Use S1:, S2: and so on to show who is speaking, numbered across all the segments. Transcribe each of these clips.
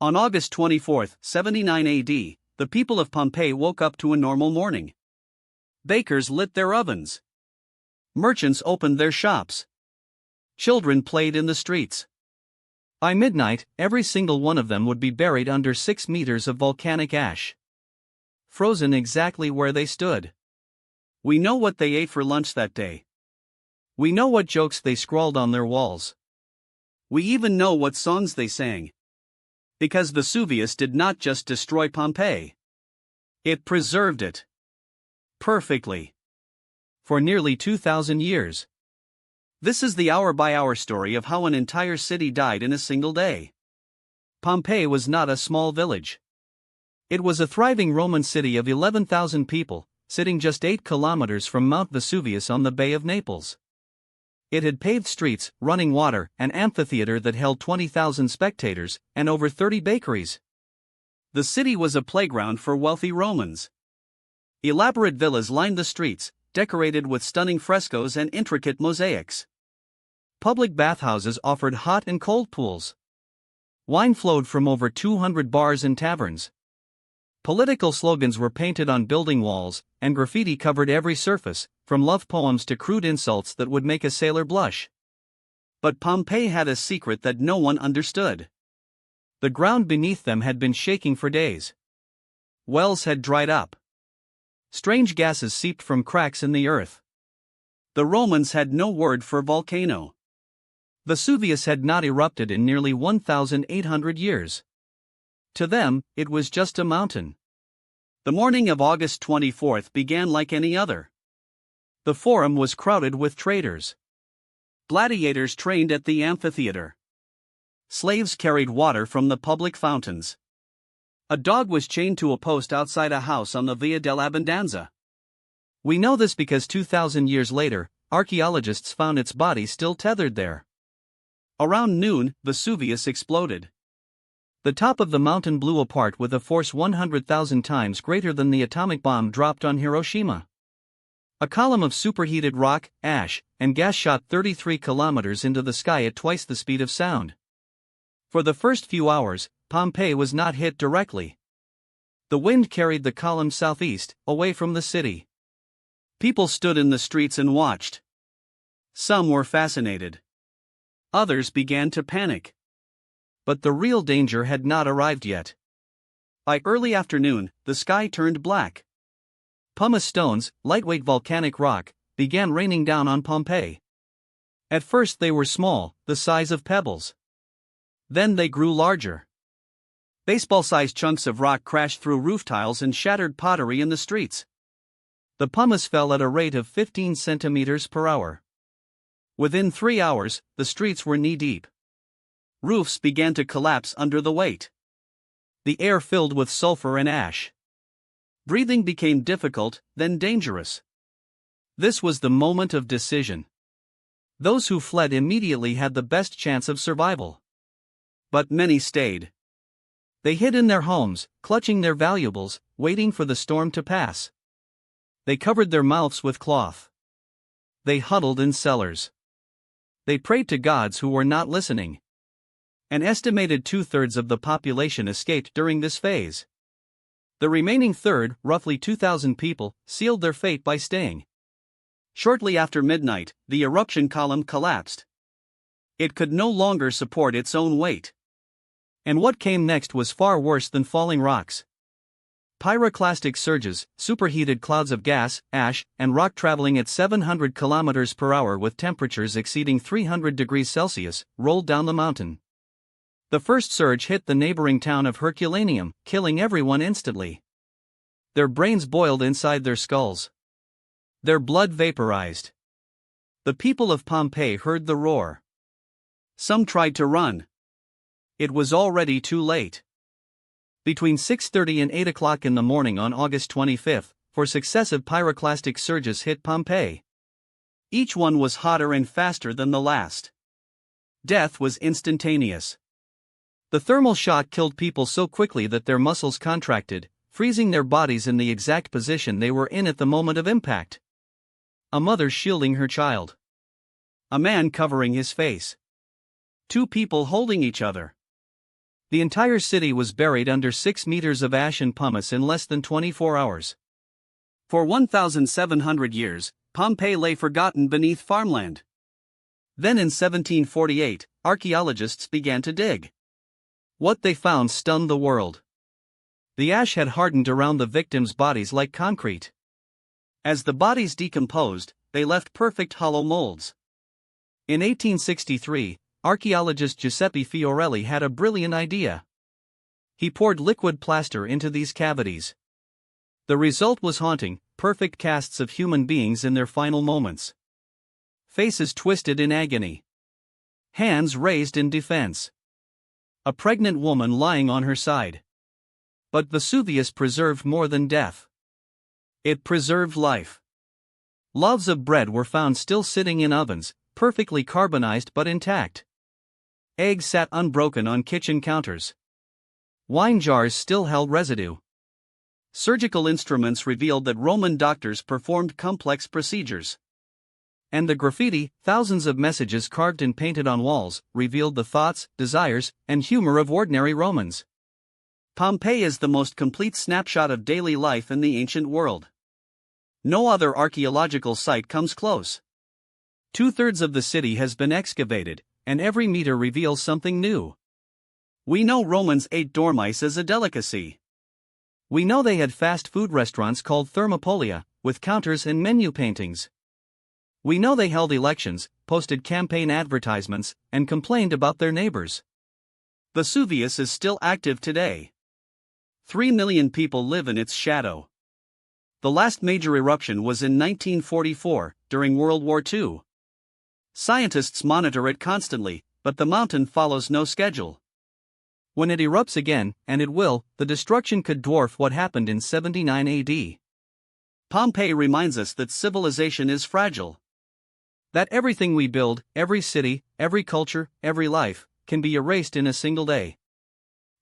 S1: On August 24, 79 AD, the people of Pompeii woke up to a normal morning. Bakers lit their ovens. Merchants opened their shops. Children played in the streets. By midnight, every single one of them would be buried under 6 meters of volcanic ash, frozen exactly where they stood. We know what they ate for lunch that day. We know what jokes they scrawled on their walls. We even know what songs they sang. Because Vesuvius did not just destroy Pompeii. It preserved it. Perfectly. For nearly 2,000 years. This is the hour-by-hour story of how an entire city died in a single day. Pompeii was not a small village. It was a thriving Roman city of 11,000 people, sitting just 8 kilometers from Mount Vesuvius on the Bay of Naples. It had paved streets, running water, an amphitheater that held 20,000 spectators, and over 30 bakeries. The city was a playground for wealthy Romans. Elaborate villas lined the streets, decorated with stunning frescoes and intricate mosaics. Public bathhouses offered hot and cold pools. Wine flowed from over 200 bars and taverns. Political slogans were painted on building walls, and graffiti covered every surface, from love poems to crude insults that would make a sailor blush. But Pompeii had a secret that no one understood. The ground beneath them had been shaking for days. Wells had dried up. Strange gases seeped from cracks in the earth. The Romans had no word for volcano. Vesuvius had not erupted in nearly 1,800 years. To them, it was just a mountain. The morning of August 24 began like any other. The forum was crowded with traders. Gladiators trained at the amphitheater. Slaves carried water from the public fountains. A dog was chained to a post outside a house on the Via dell'Abbondanza. We know this because 2,000 years later, archaeologists found its body still tethered there. Around noon, Vesuvius exploded. The top of the mountain blew apart with a force 100,000 times greater than the atomic bomb dropped on Hiroshima. A column of superheated rock, ash, and gas shot 33 kilometers into the sky at twice the speed of sound. For the first few hours, Pompeii was not hit directly. The wind carried the column southeast, away from the city. People stood in the streets and watched. Some were fascinated. Others began to panic. But the real danger had not arrived yet. By early afternoon, the sky turned black. Pumice stones, lightweight volcanic rock, began raining down on Pompeii. At first they were small, the size of pebbles. Then they grew larger. Baseball-sized chunks of rock crashed through roof tiles and shattered pottery in the streets. The pumice fell at a rate of 15 centimeters per hour. Within 3 hours, the streets were knee-deep. Roofs began to collapse under the weight. The air filled with sulfur and ash. Breathing became difficult, then dangerous. This was the moment of decision. Those who fled immediately had the best chance of survival. But many stayed. They hid in their homes, clutching their valuables, waiting for the storm to pass. They covered their mouths with cloth. They huddled in cellars. They prayed to gods who were not listening. An estimated 2/3 of the population escaped during this phase. The remaining third, roughly 2,000 people, sealed their fate by staying. Shortly after midnight, the eruption column collapsed. It could no longer support its own weight. And what came next was far worse than falling rocks. Pyroclastic surges, superheated clouds of gas, ash, and rock traveling at 700 kilometers per hour with temperatures exceeding 300 degrees Celsius, rolled down the mountain. The first surge hit the neighboring town of Herculaneum, killing everyone instantly. Their brains boiled inside their skulls. Their blood vaporized. The people of Pompeii heard the roar. Some tried to run. It was already too late. Between 6:30 and 8 o'clock in the morning on August 25, 4 successive pyroclastic surges hit Pompeii. Each one was hotter and faster than the last. Death was instantaneous. The thermal shock killed people so quickly that their muscles contracted, freezing their bodies in the exact position they were in at the moment of impact. A mother shielding her child. A man covering his face. 2 people holding each other. The entire city was buried under 6 meters of ash and pumice in less than 24 hours. For 1,700 years, Pompeii lay forgotten beneath farmland. Then in 1748, archaeologists began to dig. What they found stunned the world. The ash had hardened around the victims' bodies like concrete. As the bodies decomposed, they left perfect hollow molds. In 1863, archaeologist Giuseppe Fiorelli had a brilliant idea. He poured liquid plaster into these cavities. The result was haunting, perfect casts of human beings in their final moments. Faces twisted in agony. Hands raised in defense. A pregnant woman lying on her side. But Vesuvius preserved more than death. It preserved life. Loaves of bread were found still sitting in ovens, perfectly carbonized but intact. Eggs sat unbroken on kitchen counters. Wine jars still held residue. Surgical instruments revealed that Roman doctors performed complex procedures. And the graffiti, thousands of messages carved and painted on walls, revealed the thoughts, desires, and humor of ordinary Romans. Pompeii is the most complete snapshot of daily life in the ancient world. No other archaeological site comes close. 2/3 of the city has been excavated, and every meter reveals something new. We know Romans ate dormice as a delicacy. We know they had fast food restaurants called thermopolia, with counters and menu paintings. We know they held elections, posted campaign advertisements, and complained about their neighbors. Vesuvius is still active today. 3 million people live in its shadow. The last major eruption was in 1944, during World War II. Scientists monitor it constantly, but the mountain follows no schedule. When it erupts again, and it will, the destruction could dwarf what happened in 79 AD. Pompeii reminds us that civilization is fragile. That everything we build, every city, every culture, every life, can be erased in a single day.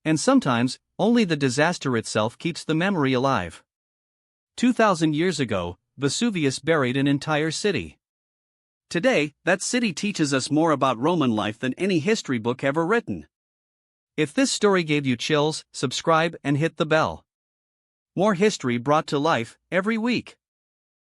S1: And sometimes, only the disaster itself keeps the memory alive. 2,000 years ago, Vesuvius buried an entire city. Today, that city teaches us more about Roman life than any history book ever written. If this story gave you chills, subscribe and hit the bell. More history brought to life, every week.